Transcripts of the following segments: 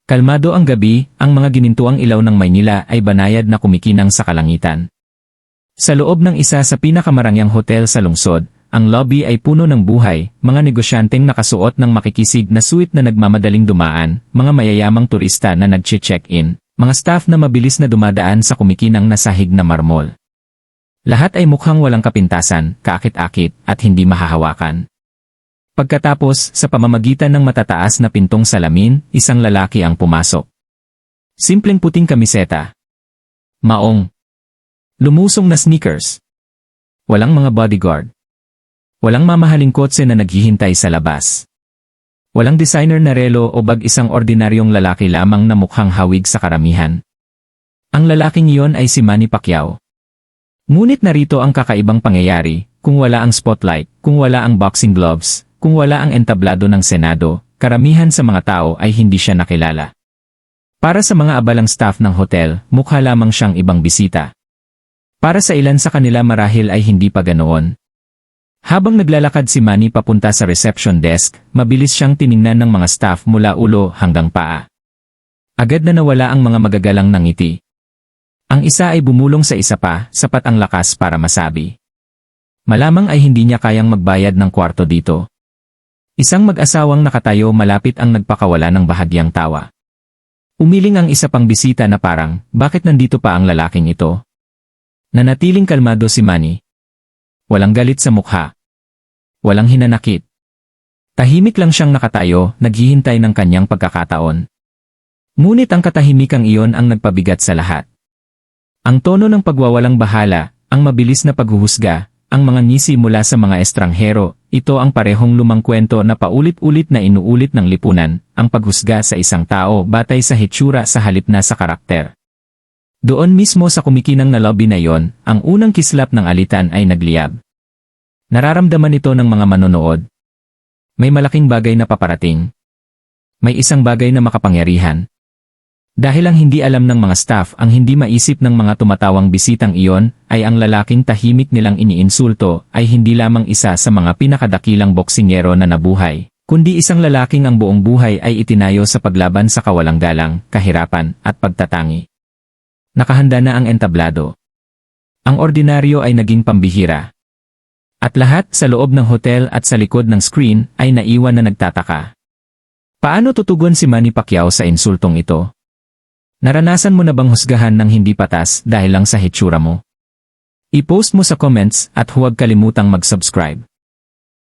Kalmado ang gabi, ang mga ginintuang ilaw ng Maynila ay banayad na kumikinang sa kalangitan. Sa loob ng isa sa pinakamarangyang hotel sa lungsod, ang lobby ay puno ng buhay, mga negosyanteng nakasuot ng makikisig na suit na nagmamadaling dumaan, mga mayayamang turista na nag-check-in, mga staff na mabilis na dumadaan sa kumikinang na sahig na marmol. Lahat ay mukhang walang kapintasan, kaakit-akit, at hindi mahahawakan. Pagkatapos, sa pamamagitan ng matataas na pintong salamin, isang lalaki ang pumasok. Simpleng puting kamiseta. Maong. Lumusong na sneakers. Walang mga bodyguard. Walang mamahaling kotse na naghihintay sa labas. Walang designer na relo o bag, isang ordinaryong lalaki lamang na mukhang hawig sa karamihan. Ang lalaking iyon ay si Manny Pacquiao. Ngunit narito ang kakaibang pangyayari, kung wala ang spotlight, kung wala ang boxing gloves, kung wala ang entablado ng Senado, karamihan sa mga tao ay hindi siya nakilala. Para sa mga abalang staff ng hotel, mukha lamang siyang ibang bisita. Para sa ilan sa kanila marahil ay hindi pa ganoon. Habang naglalakad si Manny papunta sa reception desk, mabilis siyang tiningnan ng mga staff mula ulo hanggang paa. Agad na nawala ang mga magagalang ng ngiti. Ang isa ay bumulong sa isa pa, sapat ang lakas para masabi. Malamang ay hindi niya kayang magbayad ng kwarto dito. Isang mag-asawang nakatayo malapit ang nagpakawala ng bahagyang tawa. Umiling ang isa pang bisita na parang, bakit nandito pa ang lalaking ito? Nanatiling kalmado si Manny. Walang galit sa mukha. Walang hinanakit. Tahimik lang siyang nakatayo, naghihintay ng kanyang pagkakataon. Ngunit ang katahimikang iyon ang nagpabigat sa lahat. Ang tono ng pagwawalang bahala, ang mabilis na paghuhusga, ang mga ngisi mula sa mga estranghero, ito ang parehong lumang kwento na paulit-ulit na inuulit ng lipunan, ang paghusga sa isang tao batay sa hitsura sa halip na sa karakter. Doon mismo sa kumikinang na lobby na yon, ang unang kislap ng alitan ay nagliyab. Nararamdaman ito ng mga manonood. May malaking bagay na paparating. May isang bagay na makapangyarihan. Dahil ang hindi alam ng mga staff, ang hindi maisip ng mga tumatawang bisitang iyon, ay ang lalaking tahimik nilang iniinsulto, ay hindi lamang isa sa mga pinakadakilang boksingero na nabuhay, kundi isang lalaking ang buong buhay ay itinayo sa paglaban sa kawalang galang, kahirapan, at pagtatangi. Nakahanda na ang entablado. Ang ordinaryo ay naging pambihira. At lahat sa loob ng hotel at sa likod ng screen ay naiwan na nagtataka. Paano tutugon si Manny Pacquiao sa insultong ito? Naranasan mo na bang husgahan ng hindi patas dahil lang sa hitsura mo? I-post mo sa comments at huwag kalimutang mag-subscribe.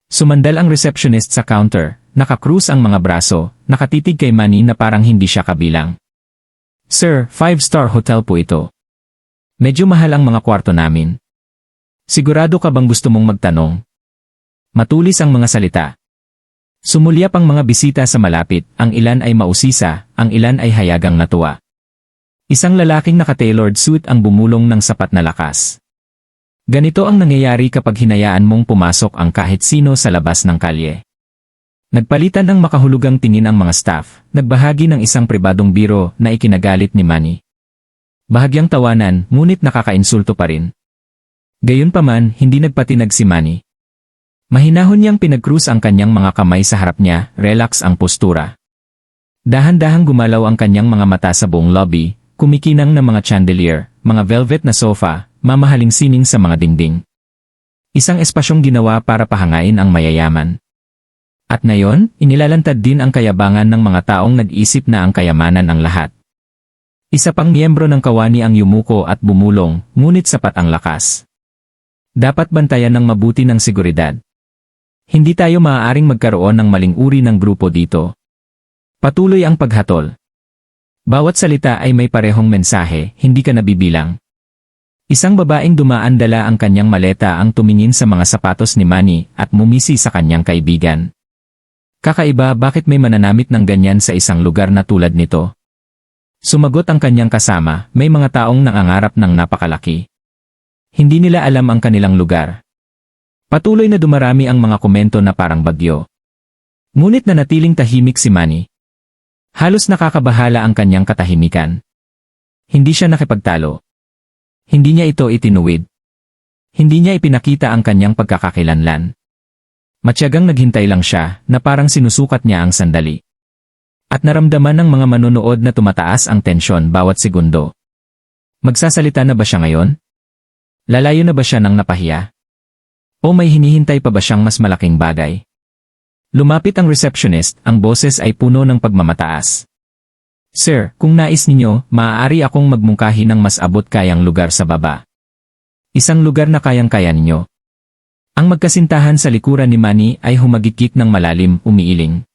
Sumandal ang receptionist sa counter, nakakrus ang mga braso, nakatitig kay Manny na parang hindi siya kabilang. Sir, 5-star hotel po ito. Medyo mahal ang mga kwarto namin. Sigurado ka bang gusto mong magtanong? Matulis ang mga salita. Sumulyap ang mga bisita sa malapit, ang ilan ay mausisa, ang ilan ay hayagang natuwa. Isang lalaking naka-tailored suit ang bumulong ng sapat na lakas. Ganito ang nangyayari kapag hinayaan mong pumasok ang kahit sino sa labas ng kalye. Nagpalitan ng makahulugang tingin ang mga staff, nagbahagi ng isang pribadong biro na ikinagalit ni Manny. Bahagyang tawanan, ngunit nakakainsulto pa rin. Gayunpaman, hindi nagpatinag si Manny. Mahinahon niyang pinagkrus ang kanyang mga kamay sa harap niya, relax ang postura. Dahan-dahang gumalaw ang kanyang mga mata sa buong lobby, kumikinang na mga chandelier, mga velvet na sofa, mamahaling sining sa mga dingding. Isang espasyong ginawa para pahangain ang mayayaman. At ngayon, inilalantad din ang kayabangan ng mga taong nag-isip na ang kayamanan ang lahat. Isa pang miyembro ng kawani ang yumuko at bumulong, ngunit sapat ang lakas. Dapat bantayan ng mabuti ng seguridad. Hindi tayo maaaring magkaroon ng maling uri ng grupo dito. Patuloy ang paghatol. Bawat salita ay may parehong mensahe, hindi ka nabibilang. Isang babaeng dumaan dala ang kanyang maleta ang tumingin sa mga sapatos ni Manny at mumisi sa kanyang kaibigan. Kakaiba, bakit may mananamit ng ganyan sa isang lugar na tulad nito? Sumagot ang kanyang kasama, may mga taong nangangarap ng napakalaki. Hindi nila alam ang kanilang lugar. Patuloy na dumarami ang mga komento na parang bagyo. Ngunit nanatiling tahimik si Manny. Halos nakakabahala ang kanyang katahimikan. Hindi siya nakipagtalo. Hindi niya ito itinuwid. Hindi niya ipinakita ang kanyang pagkakakilanlan. Matyagang naghintay lang siya, na parang sinusukat niya ang sandali. At naramdaman ng mga manonood na tumataas ang tensyon bawat segundo. Magsasalita na ba siya ngayon? Lalayo na ba siya nang napahiya? O may hinihintay pa ba siyang mas malaking bagay? Lumapit ang receptionist, ang boses ay puno ng pagmamataas. Sir, kung nais ninyo, maaari akong magmungkahi ng mas abot kayang lugar sa baba. Isang lugar na kayang-kaya ninyo. Ang magkasintahan sa likuran ni Manny ay humagikik ng malalim, umiiling.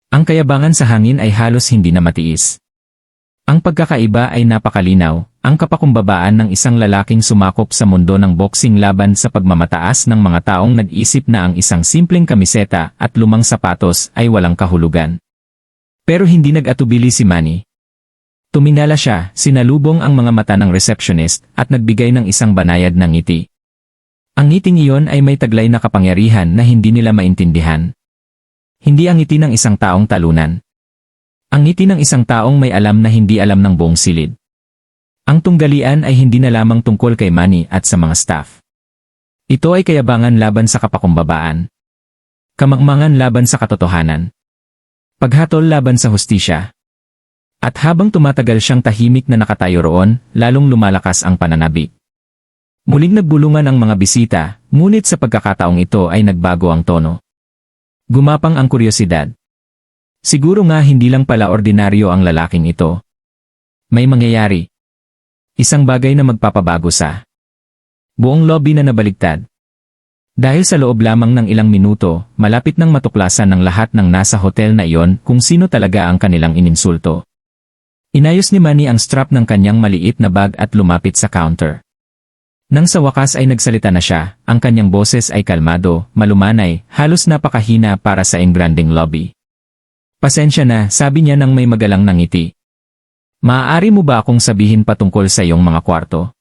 Ang kayabangan sa hangin ay halos hindi na matiis. Ang pagkakaiba ay napakalinaw, ang kapakumbabaan ng isang lalaking sumakop sa mundo ng boxing laban sa pagmamataas ng mga taong nag-isip na ang isang simpleng kamiseta at lumang sapatos ay walang kahulugan. Pero hindi nag-atubili si Manny. Tumingala siya, sinalubong ang mga mata ng receptionist at nagbigay ng isang banayad na ngiti. Ang ngiting iyon ay may taglay na kapangyarihan na hindi nila maintindihan. Hindi ang ngiti ng isang taong talunan. Ang ngiti ng isang taong may alam na hindi alam ng buong silid. Ang tunggalian ay hindi na lamang tungkol kay Manny at sa mga staff. Ito ay kayabangan laban sa kapakumbabaan. Kamangmangan laban sa katotohanan. Paghatol laban sa hustisya. At habang tumatagal siyang tahimik na nakatayo roon, lalong lumalakas ang pananabik. Muling nagbulungan ang mga bisita, ngunit sa pagkakataong ito ay nagbago ang tono. Gumapang ang kuryosidad. Siguro nga hindi lang pala ordinaryo ang lalaking ito. May mangyayari. Isang bagay na magpapabago sa buong lobby na nabaligtad. Dahil sa loob lamang ng ilang minuto, malapit nang matuklasan ng lahat ng nasa hotel na iyon kung sino talaga ang kanilang ininsulto. Inayos ni Manny ang strap ng kanyang maliit na bag at lumapit sa counter. Nang sa wakas ay nagsalita na siya, ang kanyang boses ay kalmado, malumanay, halos napakahina para sa engranding lobby. Pasensya na, sabi niya nang may magalang na ngiti. Maaari mo ba akong sabihin patungkol sa iyong mga kwarto?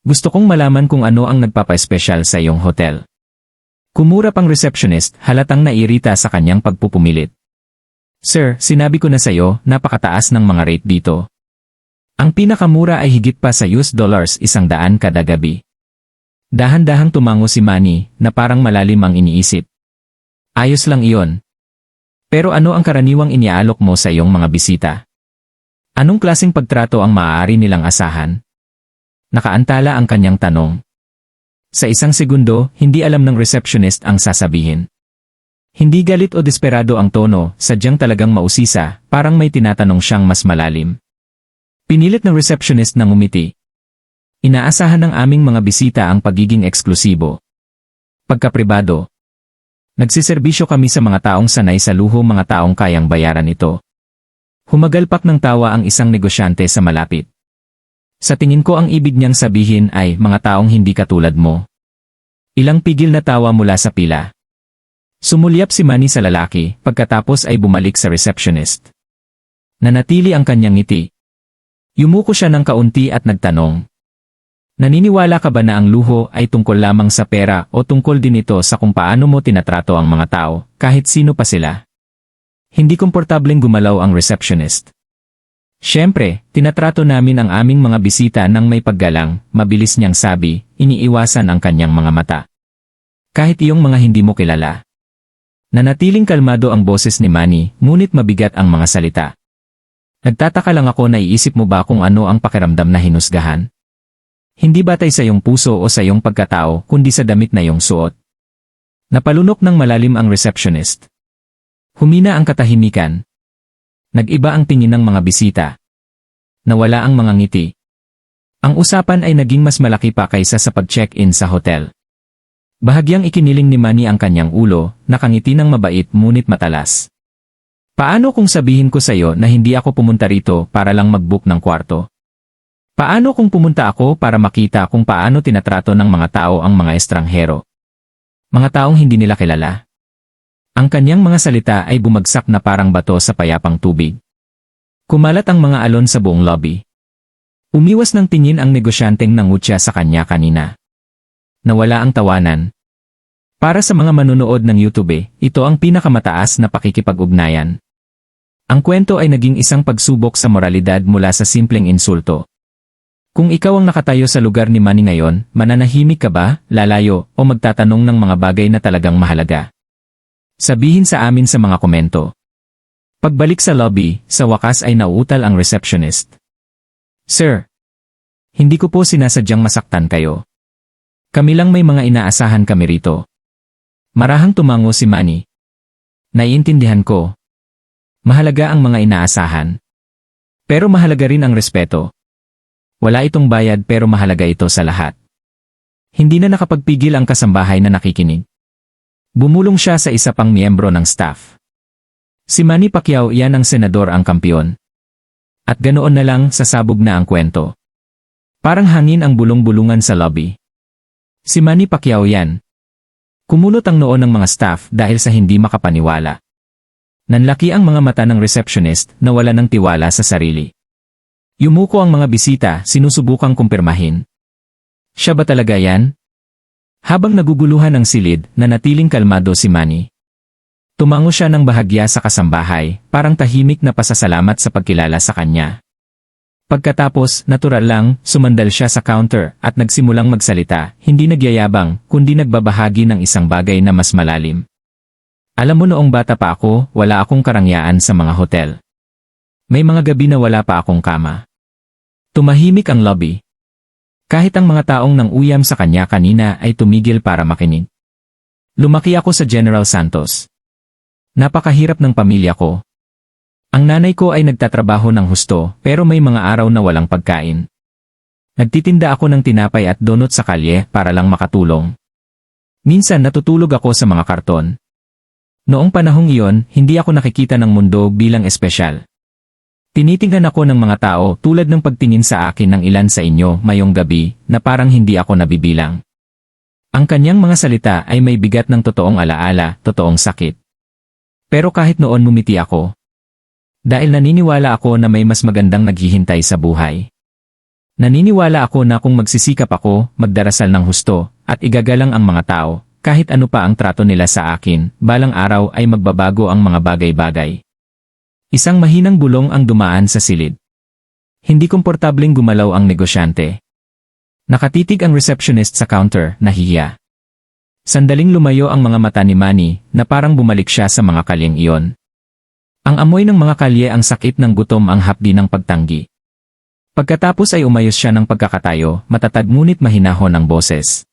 Gusto kong malaman kung ano ang nagpapa-espesyal sa iyong hotel. Kumura pang receptionist, halatang nairita sa kanyang pagpupumilit. Sir, sinabi ko na sa iyo, napakataas ng mga rate dito. Ang pinakamura ay higit pa sa $100 kada gabi. Dahan-dahang tumango si Manny, na parang malalim ang iniisip. Ayos lang iyon. Pero ano ang karaniwang iniaalok mo sa iyong mga bisita? Anong klaseng pagtrato ang maaari nilang asahan? Nakaantala ang kanyang tanong. Sa isang segundo, hindi alam ng receptionist ang sasabihin. Hindi galit o desperado ang tono, sadyang talagang mausisa, parang may tinatanong siyang mas malalim. Pinilit ng receptionist na ngumiti. Inaasahan ng aming mga bisita ang pagiging eksklusibo. Pagkapribado. Nagsiserbisyo kami sa mga taong sanay sa luho, mga taong kayang bayaran ito. Humagalpak ng tawa ang isang negosyante sa malapit. Sa tingin ko ang ibig niyang sabihin ay mga taong hindi katulad mo. Ilang pigil na tawa mula sa pila. Sumulyap si Manny sa lalaki, pagkatapos ay bumalik sa receptionist. Nanatili ang kanyang ngiti. Yumuko siya ng kaunti at nagtanong. Naniniwala ka ba na ang luho ay tungkol lamang sa pera o tungkol din ito sa kung paano mo tinatrato ang mga tao, kahit sino pa sila? Hindi komportableng gumalaw ang receptionist. Siyempre, tinatrato namin ang aming mga bisita ng may paggalang, mabilis niyang sabi, iniiwasan ang kanyang mga mata. Kahit iyong mga hindi mo kilala. Nanatiling kalmado ang boses ni Manny, ngunit mabigat ang mga salita. Nagtataka lang ako, naiisip mo ba kung ano ang pakiramdam na hinusgahan? Hindi batay sa iyong puso o sa iyong pagkatao, kundi sa damit na iyong suot. Napalunok ng malalim ang receptionist. Humina ang katahimikan. Nag-iba ang tingin ng mga bisita. Nawala ang mga ngiti. Ang usapan ay naging mas malaki pa kaysa sa pag-check-in sa hotel. Bahagyang ikiniling ni Manny ang kanyang ulo, nakangiti ng mabait ngunit matalas. Paano kung sabihin ko sa iyo na hindi ako pumunta rito para lang mag-book ng kwarto? Paano kung pumunta ako para makita kung paano tinatrato ng mga tao ang mga estranghero? Mga taong hindi nila kilala. Ang kanyang mga salita ay bumagsak na parang bato sa payapang tubig. Kumalat ang mga alon sa buong lobby. Umiwas ng tingin ang negosyanteng nangutya sa kanya kanina. Nawala ang tawanan. Para sa mga manunood ng YouTube, ito ang pinakamataas na pakikipag-ugnayan. Ang kwento ay naging isang pagsubok sa moralidad mula sa simpleng insulto. Kung ikaw ang nakatayo sa lugar ni Manny ngayon, mananahimik ka ba, lalayo, o magtatanong ng mga bagay na talagang mahalaga? Sabihin sa amin sa mga komento. Pagbalik sa lobby, sa wakas ay nauutal ang receptionist. Sir, hindi ko po sinasadyang masaktan kayo. Kami lang may mga inaasahan kami rito. Marahang tumango si Manny. Naiintindihan ko. Mahalaga ang mga inaasahan. Pero mahalaga rin ang respeto. Wala itong bayad pero mahalaga ito sa lahat. Hindi na nakapagpigil ang kasambahay na nakikinig. Bumulong siya sa isa pang miyembro ng staff. Si Manny Pacquiao, yan ang senador, ang kampiyon. At ganoon na lang, sasabog na ang kwento. Parang hangin ang bulong-bulungan sa lobby. Si Manny Pacquiao yan. Kumulot ang noo ng mga staff dahil sa hindi makapaniwala. Nanlaki ang mga mata ng receptionist na wala ng tiwala sa sarili. Yumuko ang mga bisita, sinusubukang kumpirmahin. Siya ba talaga yan? Habang naguguluhan ang silid, nanatiling kalmado si Manny. Tumango siya ng bahagya sa kasambahay, parang tahimik na pasasalamat sa pagkilala sa kanya. Pagkatapos, natural lang, sumandal siya sa counter at nagsimulang magsalita, hindi nagyayabang, kundi nagbabahagi ng isang bagay na mas malalim. Alam mo, noong bata pa ako, wala akong karangyaan sa mga hotel. May mga gabi na wala pa akong kama. Tumahimik ang lobby. Kahit ang mga taong nang uyam sa kanya kanina ay tumigil para makinig. Lumaki ako sa General Santos. Napakahirap ng pamilya ko. Ang nanay ko ay nagtatrabaho ng husto pero may mga araw na walang pagkain. Nagtitinda ako ng tinapay at donut sa kalye para lang makatulong. Minsan natutulog ako sa mga karton. Noong panahong iyon, hindi ako nakikita ng mundo bilang espesyal. Tinitingnan ako ng mga tao tulad ng pagtingin sa akin ng ilan sa inyo mayong gabi na parang hindi ako nabibilang. Ang kanyang mga salita ay may bigat ng totoong alaala, totoong sakit. Pero kahit noon mumiti ako. Dahil naniniwala ako na may mas magandang naghihintay sa buhay. Naniniwala ako na kung magsisikap ako, magdarasal ng husto, at igagalang ang mga tao, kahit ano pa ang trato nila sa akin, balang araw ay magbabago ang mga bagay-bagay. Isang mahinang bulong ang dumaan sa silid. Hindi komportableng gumalaw ang negosyante. Nakatitig ang receptionist sa counter, nahihiya. Sandaling lumayo ang mga mata ni Manny, na parang bumalik siya sa mga kalyeng iyon. Ang amoy ng mga kalye, ang sakit ng gutom, ang hapdi ng pagtanggi. Pagkatapos ay umayos siya ng pagkakatayo, matatag ngunit mahinahon ang boses.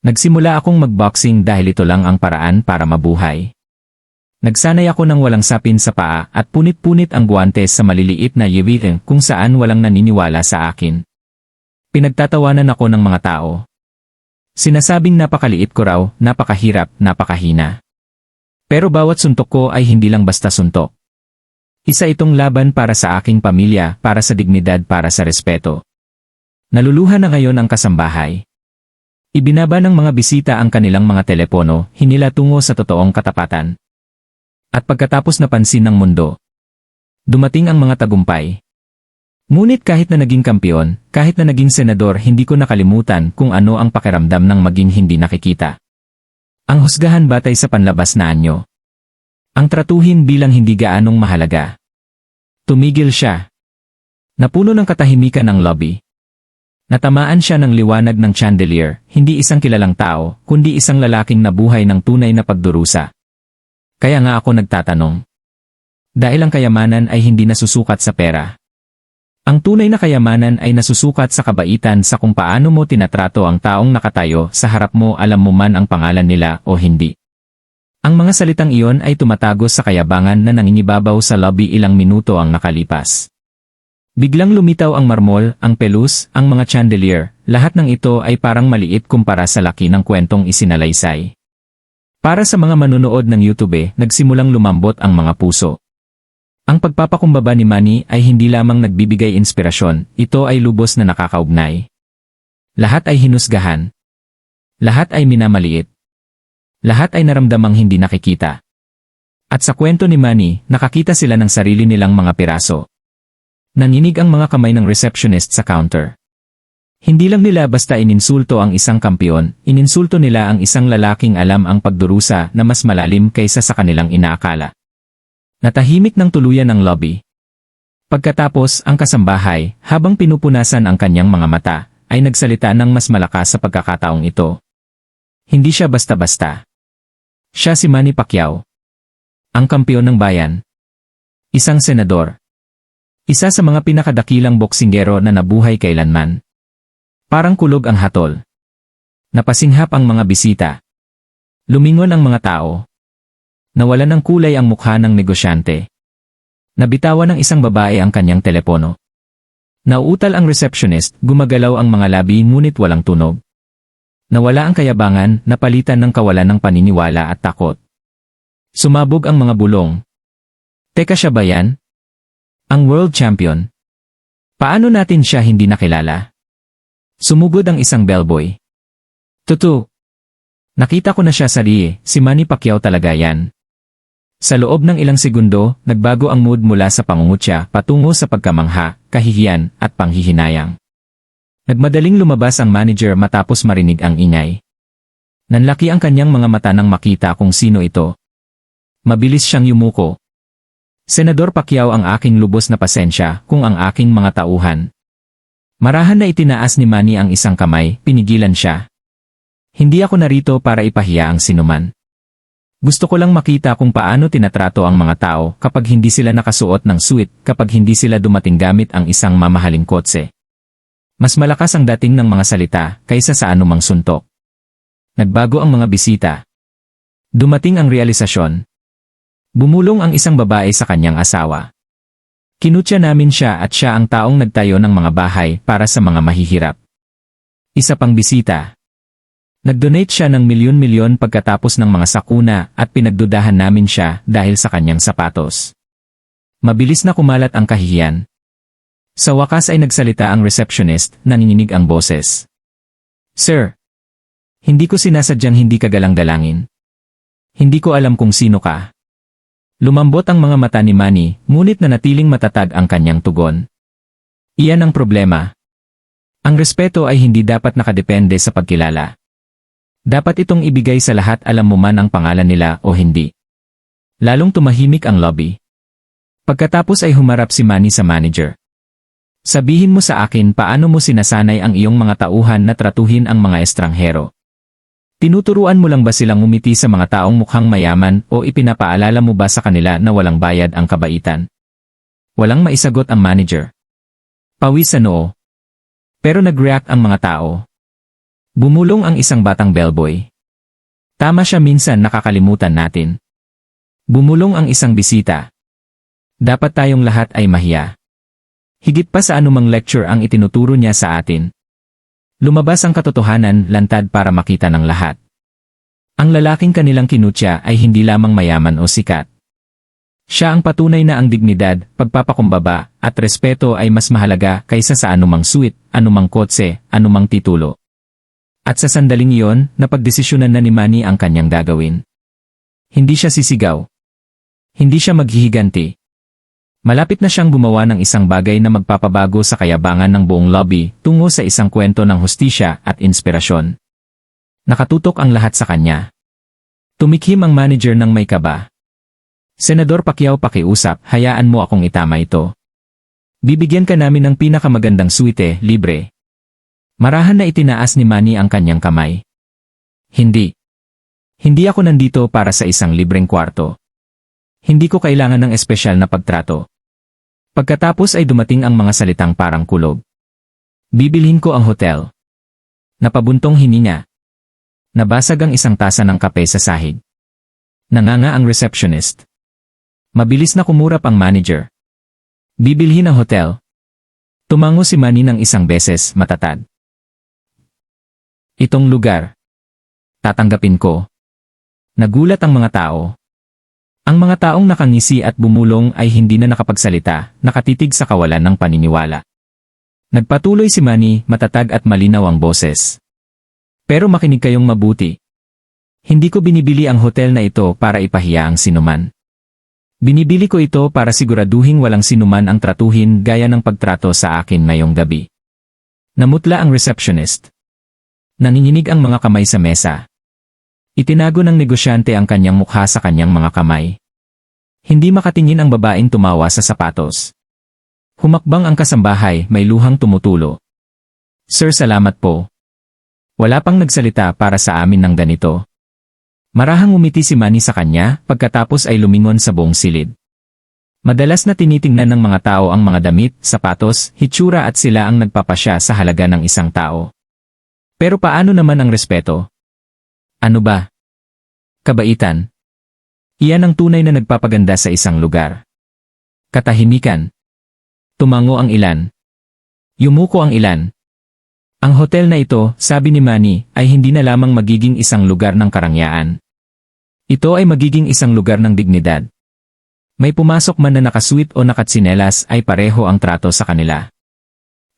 Nagsimula akong magboxing dahil ito lang ang paraan para mabuhay. Nagsanay ako ng walang sapin sa paa at punit-punit ang guwantes sa maliliit na yiwiting kung saan walang naniniwala sa akin. Pinagtatawanan ako ng mga tao. Sinasabing napakaliit ko raw, napakahirap, napakahina. Pero bawat suntok ko ay hindi lang basta suntok. Isa itong laban para sa aking pamilya, para sa dignidad, para sa respeto. Naluluhan na ngayon ang kasambahay. Ibinaba ng mga bisita ang kanilang mga telepono, hinila tungo sa totoong katapatan. At pagkatapos napansin ng mundo, dumating ang mga tagumpay. Ngunit kahit na naging kampiyon, kahit na naging senador, hindi ko nakalimutan kung ano ang pakiramdam ng maging hindi nakikita. Ang husgahan batay sa panlabas na anyo. Ang tratuhin bilang hindi gaanong mahalaga. Tumigil siya. Napuno ng katahimikan ng lobby. Natamaan siya ng liwanag ng chandelier, hindi isang kilalang tao, kundi isang lalaking nabuhay ng tunay na pagdurusa. Kaya nga ako nagtatanong. Dahil ang kayamanan ay hindi nasusukat sa pera. Ang tunay na kayamanan ay nasusukat sa kabaitan, sa kung paano mo tinatrato ang taong nakatayo sa harap mo, alam mo man ang pangalan nila o hindi. Ang mga salitang iyon ay tumatagos sa kayabangan na nangingibabaw sa lobby. Ilang minuto ang nakalipas. Biglang lumitaw ang marmol, ang pelus, ang mga chandelier, lahat ng ito ay parang maliit kumpara sa laki ng kwentong isinalaysay. Para sa mga manunood ng YouTube, nagsimulang lumambot ang mga puso. Ang pagpapakumbaba ni Manny ay hindi lamang nagbibigay inspirasyon, ito ay lubos na nakakaugnay. Lahat ay hinusgahan. Lahat ay minamaliit. Lahat ay naramdamang hindi nakikita. At sa kwento ni Manny, nakakita sila ng sarili nilang mga piraso. Nanginig ang mga kamay ng receptionist sa counter. Hindi lang nila basta ininsulto ang isang kampiyon, ininsulto nila ang isang lalaking alam ang pagdurusa na mas malalim kaysa sa kanilang inaakala. Natahimik ng tuluyan ng lobby. Pagkatapos, ang kasambahay, habang pinupunasan ang kanyang mga mata, ay nagsalita ng mas malakas sa pagkakataong ito. Hindi siya basta-basta. Siya si Manny Pacquiao. Ang kampiyon ng bayan. Isang senador. Isa sa mga pinakadakilang boksinggero na nabuhay kailanman. Parang kulog ang hatol. Napasinghap ang mga bisita. Lumingon ang mga tao. Nawalan ng kulay ang mukha ng negosyante. Nabitawan ng isang babae ang kanyang telepono. Nauutal ang receptionist, gumagalaw ang mga labi ngunit walang tunog. Nawala ang kayabangan, napalitan ng kawalan ng paniniwala at takot. Sumabog ang mga bulong. Teka, siya ba yan? Ang world champion? Paano natin siya hindi nakilala? Sumugod ang isang bellboy. Tutu. Nakita ko na siya sa Rie, si Manny Pacquiao talaga yan. Sa loob ng ilang segundo, nagbago ang mood mula sa pangungutya patungo sa pagkamangha, kahihiyan, at panghihinayang. Nagmadaling lumabas ang manager matapos marinig ang ingay. Nanlaki ang kanyang mga mata nang makita kung sino ito. Mabilis siyang yumuko. Senador Pacquiao, ang aking lubos na pasensya kung ang aking mga tauhan. Marahan na itinaas ni Manny ang isang kamay, pinigilan siya. Hindi ako narito para ipahiya ang sinuman. Gusto ko lang makita kung paano tinatrato ang mga tao kapag hindi sila nakasuot ng suit, kapag hindi sila dumating gamit ang isang mamahaling kotse. Mas malakas ang dating ng mga salita kaysa sa anumang suntok. Nagbago ang mga bisita. Dumating ang realisasyon. Bumulong ang isang babae sa kanyang asawa. Kinutya namin siya at siya ang taong nagtayo ng mga bahay para sa mga mahihirap. Isa pang bisita. Nag-donate siya ng milyon-milyon pagkatapos ng mga sakuna at pinagdudahan namin siya dahil sa kanyang sapatos. Mabilis na kumalat ang kahihiyan. Sa wakas ay nagsalita ang receptionist, nanginginig ang boses. Sir, hindi ko sinasadyang hindi ka galang-galangin. Hindi ko alam kung sino ka. Lumambot ang mga mata ni Manny, ngunit nanatiling matatag ang kanyang tugon. Iyan ang problema. Ang respeto ay hindi dapat nakadepende sa pagkilala. Dapat itong ibigay sa lahat, alam mo man ang pangalan nila o hindi. Lalong tumahimik ang lobby. Pagkatapos ay humarap si Manny sa manager. Sabihin mo sa akin paano mo sinasanay ang iyong mga tauhan na tratuhin ang mga estranghero. Tinuturuan mo lang ba silang umiti sa mga taong mukhang mayaman o ipinapaalala mo ba sa kanila na walang bayad ang kabaitan? Walang maisagot ang manager. Pawis sa noo. Pero nag-react ang mga tao. Bumulong ang isang batang bellboy. Tama siya, minsan nakakalimutan natin. Bumulong ang isang bisita. Dapat tayong lahat ay mahiya. Higit pa sa anumang lecture ang itinuturo niya sa atin. Lumabas ang katotohanan, lantad para makita ng lahat. Ang lalaking kanilang kinutya ay hindi lamang mayaman o sikat. Siya ang patunay na ang dignidad, pagpapakumbaba, at respeto ay mas mahalaga kaysa sa anumang suit, anumang kotse, anumang titulo. At sa sandaling iyon, napagdesisyonan na ni Manny ang kanyang gagawin. Hindi siya sisigaw. Hindi siya maghihiganti. Malapit na siyang gumawa ng isang bagay na magpapabago sa kayabangan ng buong lobby tungo sa isang kwento ng hustisya at inspirasyon. Nakatutok ang lahat sa kanya. Tumikhim ang manager ng may kaba. Senador Pacquiao, pakiusap, hayaan mo akong itama ito. Bibigyan ka namin ng pinakamagandang suite, libre. Marahan na itinaas ni Manny ang kanyang kamay. Hindi. Hindi ako nandito para sa isang libreng kwarto. Hindi ko kailangan ng espesyal na pagtrato. Pagkatapos ay dumating ang mga salitang parang kulog. Bibilhin ko ang hotel. Napabuntong hininga. Nabasag ang isang tasa ng kape sa sahig. Nanganga ang receptionist. Mabilis na kumurap ang manager. Bibilhin ang hotel. Tumango si Manny ng isang beses, matatag. Itong lugar. Tatanggapin ko. Nagulat ang mga tao. Ang mga taong nakangisi at bumulong ay hindi na nakapagsalita, nakatitig sa kawalan ng paniniwala. Nagpatuloy si Manny, matatag at malinaw ang boses. Pero makinig kayong mabuti. Hindi ko binibili ang hotel na ito para ipahiya ang sinuman. Binibili ko ito para siguraduhin walang sinuman ang tratuhin gaya ng pagtrato sa akin ngayong gabi. Namutla ang receptionist. Nanginginig ang mga kamay sa mesa. Itinago ng negosyante ang kanyang mukha sa kanyang mga kamay. Hindi makatingin ang babaeng tumawa sa sapatos. Humakbang ang kasambahay, may luhang tumutulo. Sir, salamat po. Wala pang nagsalita para sa amin ng ganito. Marahang umiti si Manny sa kanya, pagkatapos ay lumingon sa buong silid. Madalas na tinitingnan ng mga tao ang mga damit, sapatos, hitsura at sila ang nagpapasya sa halaga ng isang tao. Pero paano naman ang respeto? Ano ba? Kabaitan. Iyan ang tunay na nagpapaganda sa isang lugar. Katahimikan. Tumango ang ilan. Yumuko ang ilan. Ang hotel na ito, sabi ni Manny, ay hindi na lamang magiging isang lugar ng karangyaan. Ito ay magiging isang lugar ng dignidad. May pumasok man na nakasweet o nakatsinelas ay pareho ang trato sa kanila.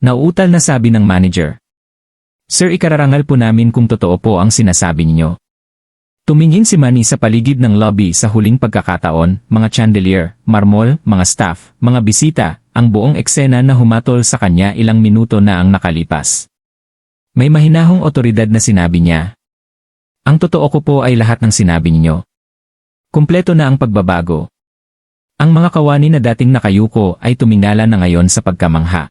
Nauutal na sabi ng manager. Sir, ikararangal po namin kung totoo po ang sinasabi ninyo. Tumingin si Manny sa paligid ng lobby sa huling pagkakataon, mga chandelier, marmol, mga staff, mga bisita, ang buong eksena na humatol sa kanya ilang minuto na ang nakalipas. May mahinahong otoridad na sinabi niya. Ang totoo ko po ay lahat ng sinabi ninyo. Kumpleto na ang pagbabago. Ang mga kawani na dating nakayuko ay tumingala na ngayon sa pagkamangha.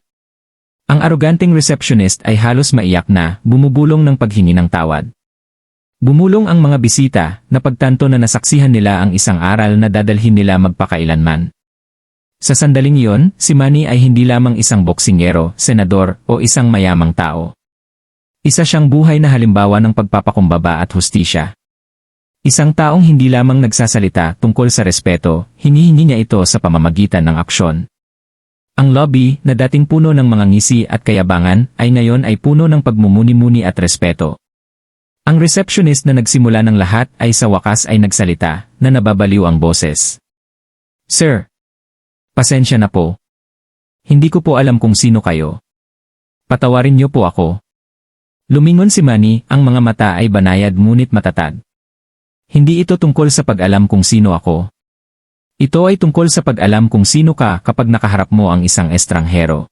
Ang aroganteng receptionist ay halos maiyak na, bumubulong ng paghingi ng tawad. Bumulong ang mga bisita, na pagtanto na nasaksihan nila ang isang aral na dadalhin nila magpakailanman. Sa sandaling iyon, si Manny ay hindi lamang isang boksingero, senador, o isang mayamang tao. Isa siyang buhay na halimbawa ng pagpapakumbaba at hustisya. Isang taong hindi lamang nagsasalita tungkol sa respeto, hinihingi niya ito sa pamamagitan ng aksyon. Ang lobby, na dating puno ng mga ngisi at kayabangan, ay ngayon ay puno ng pagmumuni-muni at respeto. Ang receptionist na nagsimula ng lahat ay sa wakas ay nagsalita, na nababaliw ang boses. Sir, pasensya na po. Hindi ko po alam kung sino kayo. Patawarin niyo po ako. Lumingon si Manny, ang mga mata ay banayad ngunit matatag. Hindi ito tungkol sa pag-alam kung sino ako. Ito ay tungkol sa pag-alam kung sino ka kapag nakaharap mo ang isang estranghero.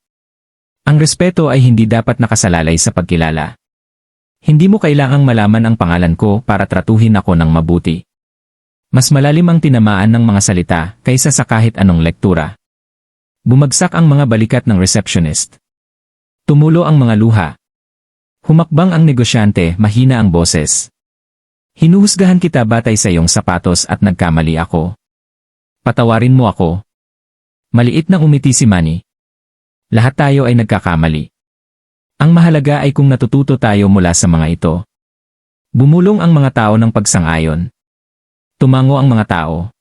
Ang respeto ay hindi dapat nakasalalay sa pagkilala. Hindi mo kailangang malaman ang pangalan ko para tratuhin ako ng mabuti. Mas malalim ang tinamaan ng mga salita kaysa sa kahit anong lektura. Bumagsak ang mga balikat ng receptionist. Tumulo ang mga luha. Humakbang ang negosyante, mahina ang boses. Hinuhusgahan kita batay sa iyong sapatos at nagkamali ako. Patawarin mo ako. Maliit na umiti si Manny. Lahat tayo ay nagkakamali. Ang mahalaga ay kung natututo tayo mula sa mga ito. Bumulong ang mga tao ng pagsang-ayon. Tumango ang mga tao.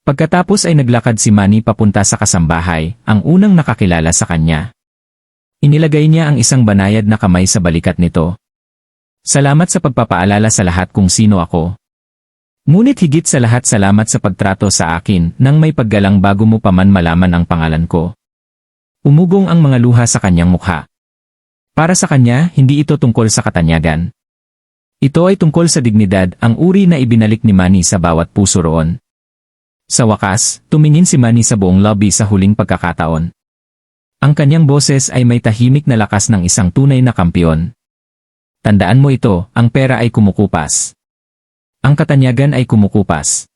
Pagkatapos ay naglakad si Manny papunta sa kasambahay, ang unang nakakilala sa kanya. Inilagay niya ang isang banayad na kamay sa balikat nito. Salamat sa pagpapaalala sa lahat kung sino ako. Ngunit higit sa lahat salamat sa pagtrato sa akin nang may paggalang bago mo pa man malaman ang pangalan ko. Umugong ang mga luha sa kanyang mukha. Para sa kanya, hindi ito tungkol sa katanyagan. Ito ay tungkol sa dignidad, ang uri na ibinalik ni Manny sa bawat puso roon. Sa wakas, tumingin si Manny sa buong lobby sa huling pagkakataon. Ang kanyang boses ay may tahimik na lakas ng isang tunay na kampiyon. Tandaan mo ito, ang pera ay kumukupas. Ang katanyagan ay kumukupas.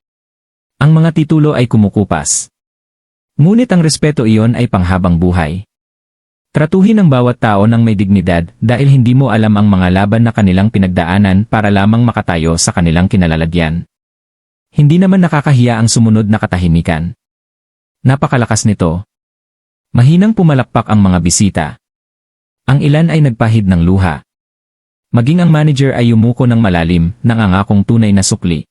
Ang mga titulo ay kumukupas. Ngunit ang respeto iyon ay panghabang buhay. Tratuhin ang bawat tao ng may dignidad dahil hindi mo alam ang mga laban na kanilang pinagdaanan para lamang makatayo sa kanilang kinalalagyan. Hindi naman nakakahiya ang sumunod na katahimikan. Napakalakas nito. Mahinang pumalakpak ang mga bisita. Ang ilan ay nagpahid ng luha. Maging ang manager ay yumuko ng malalim, nangangakong tunay na sukli.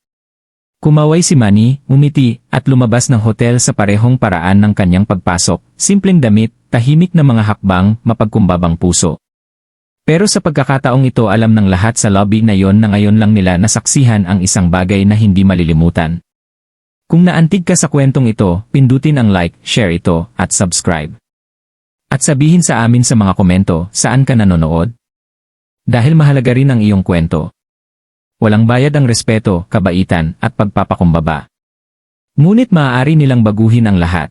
Kumaway si Manny, umiti, at lumabas ng hotel sa parehong paraan ng kanyang pagpasok, simpleng damit, tahimik na mga hakbang, mapagkumbabang puso. Pero sa pagkakataong ito alam ng lahat sa lobby na yon na ngayon lang nila nasaksihan ang isang bagay na hindi malilimutan. Kung naantig ka sa kwentong ito, pindutin ang like, share ito, at subscribe. At sabihin sa amin sa mga komento, saan ka nanonood? Dahil mahalaga rin ang iyong kwento. Walang bayad ang respeto, kabaitan, at pagpapakumbaba. Ngunit maaari nilang baguhin ang lahat.